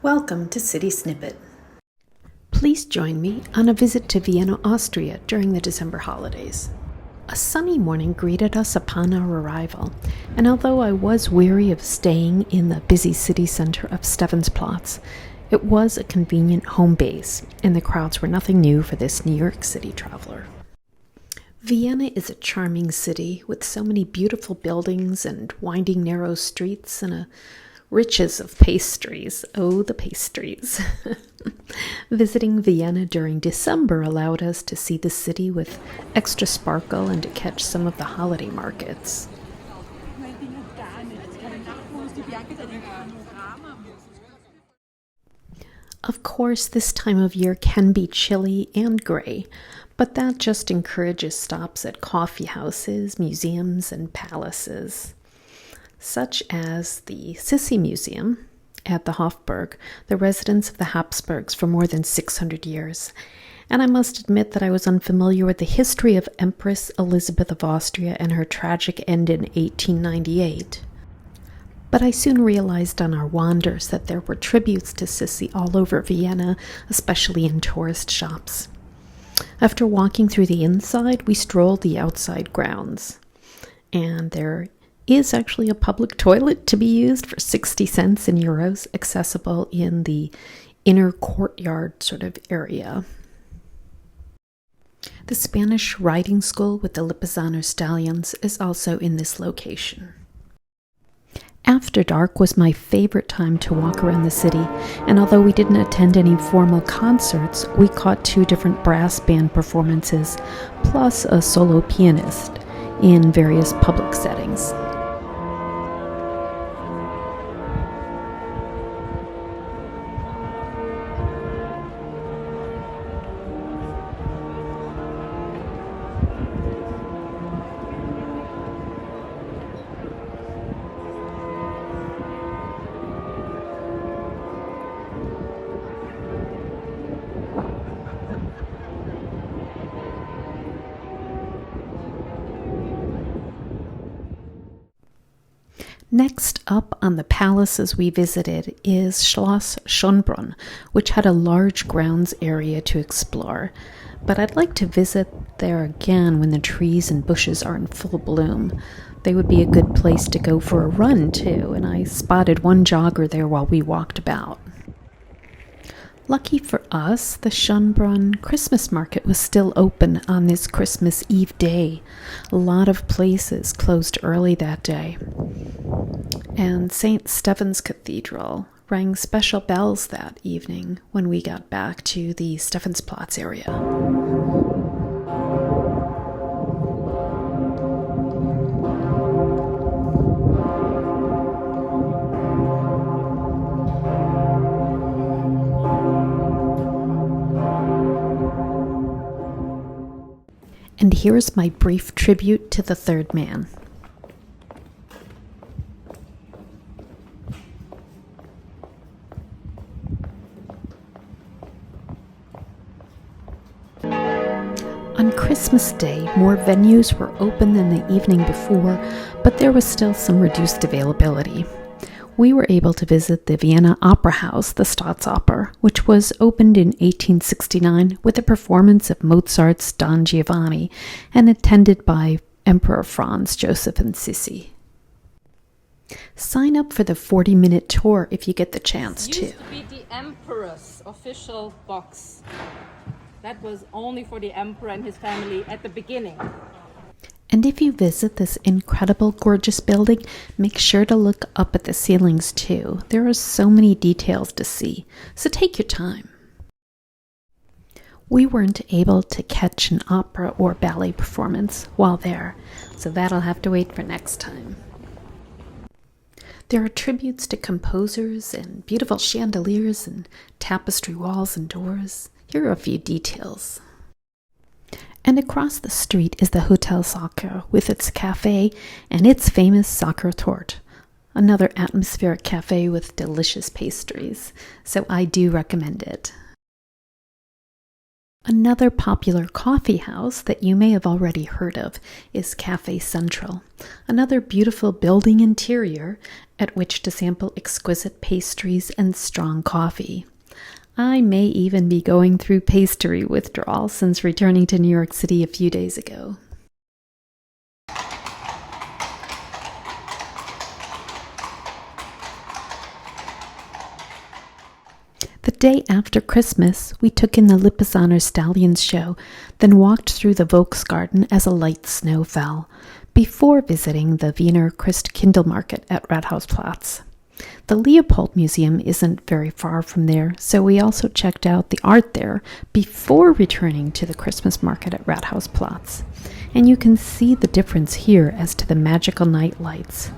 Welcome to City Snippet. Please join me on a visit to Vienna, Austria during the December holidays. A sunny morning greeted us upon our arrival, and although I was weary of staying in the busy city center of Stephansplatz, it was a convenient home base, and the crowds were nothing new for this New York City traveler. Vienna is a charming city with so many beautiful buildings and winding narrow streets and a riches of pastries. Oh, the pastries. Visiting Vienna during December allowed us to see the city with extra sparkle and to catch some of the holiday markets. Of course, this time of year can be chilly and gray, but that just encourages stops at coffee houses, museums, and palaces, such as the Sissi Museum at the Hofburg, the residence of the Habsburgs for more than 600 years. And I must admit that I was unfamiliar with the history of Empress Elizabeth of Austria and her tragic end in 1898. But I soon realized on our wanders that there were tributes to Sissi all over Vienna, especially in tourist shops. After walking through the inside, we strolled the outside grounds. And there is actually a public toilet to be used for 60 cents in euros, accessible in the inner courtyard sort of area. The Spanish riding school with the Lipizzaner stallions is also in this location. After dark was my favorite time to walk around the city, and although we didn't attend any formal concerts, we caught 2 different brass band performances, plus a solo pianist in various public settings. Next up on the palaces we visited is Schloss Schönbrunn, which had a large grounds area to explore. But I'd like to visit there again when the trees and bushes are in full bloom. They would be a good place to go for a run too, and I spotted one jogger there while we walked about. Lucky for us, the Schönbrunn Christmas market was still open on this Christmas Eve day. A lot of places closed early that day. And St. Stephen's Cathedral rang special bells that evening when we got back to the Stephansplatz area. And here's my brief tribute to the third man. On Christmas Day, more venues were open than the evening before, but there was still some reduced availability. We were able to visit the Vienna Opera House, the Staatsoper, which was opened in 1869 with a performance of Mozart's Don Giovanni and attended by Emperor Franz Joseph and Sissi. Sign up for the 40-minute tour if you get the chance to. It used to be the Emperor's official box. That was only for the Emperor and his family at the beginning. And if you visit this incredible, gorgeous building, make sure to look up at the ceilings too. There are so many details to see, so take your time. We weren't able to catch an opera or ballet performance while there, so that'll have to wait for next time. There are tributes to composers and beautiful chandeliers and tapestry walls and doors. Here are a few details. And across the street is the Hotel Soccer with its cafe and its famous soccer torte, another atmospheric cafe with delicious pastries, so I do recommend it. Another popular coffee house that you may have already heard of is Cafe Central, another beautiful building interior at which to sample exquisite pastries and strong coffee. I may even be going through pastry withdrawal since returning to New York City a few days ago. The day after Christmas, we took in the Lipizzaner Stallions show, then walked through the Volksgarten as a light snow fell, before visiting the Wiener Christkindlmarkt at Rathausplatz. The Leopold Museum isn't very far from there, so we also checked out the art there before returning to the Christmas market at Rathausplatz. And you can see the difference here as to the magical night lights.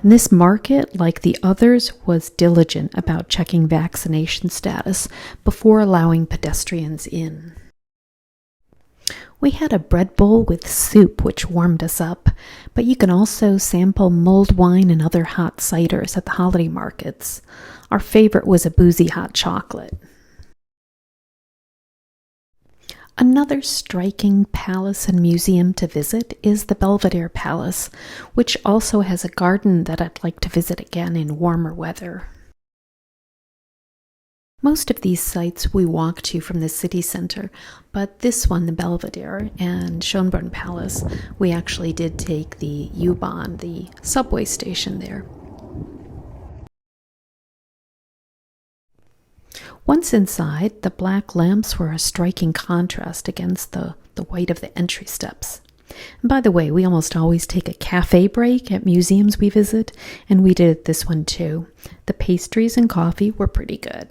And this market, like the others, was diligent about checking vaccination status before allowing pedestrians in. We had a bread bowl with soup, which warmed us up, but you can also sample mulled wine and other hot ciders at the holiday markets. Our favorite was a boozy hot chocolate. Another striking palace and museum to visit is the Belvedere Palace, which also has a garden that I'd like to visit again in warmer weather. Most of these sites we walk to from the city center, but this one, the Belvedere and Schönbrunn Palace, we actually did take the U-Bahn, the subway station there. Once inside, the black lamps were a striking contrast against the white of the entry steps. And by the way, we almost always take a cafe break at museums we visit, and we did this one too. The pastries and coffee were pretty good.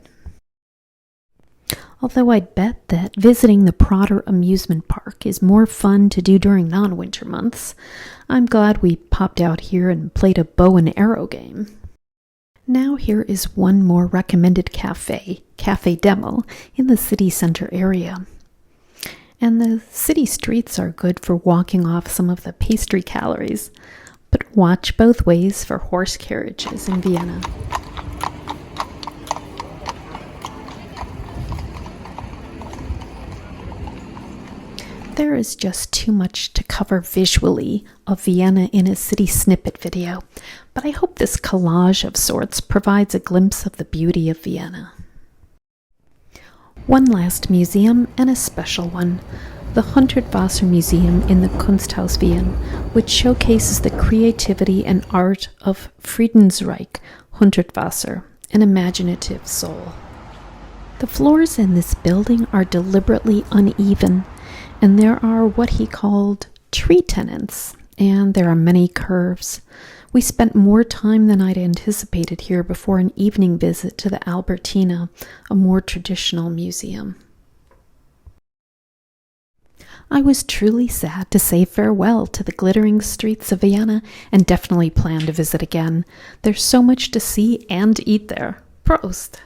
Although I'd bet that visiting the Prater amusement park is more fun to do during non-winter months, I'm glad we popped out here and played a bow and arrow game. Now here is one more recommended cafe, Cafe Demel, in the city center area. And the city streets are good for walking off some of the pastry calories, but watch both ways for horse carriages in Vienna. There is just too much to cover visually of Vienna in a city snippet video, but I hope this collage of sorts provides a glimpse of the beauty of Vienna. One last museum, and a special one, the Hundertwasser Museum in the Kunsthaus Wien, which showcases the creativity and art of Friedensreich Hundertwasser, an imaginative soul. The floors in this building are deliberately uneven, and there are what he called tree tenants, and there are many curves. We spent more time than I'd anticipated here before an evening visit to the Albertina, a more traditional museum. I was truly sad to say farewell to the glittering streets of Vienna and definitely plan to visit again. There's so much to see and eat there. Prost!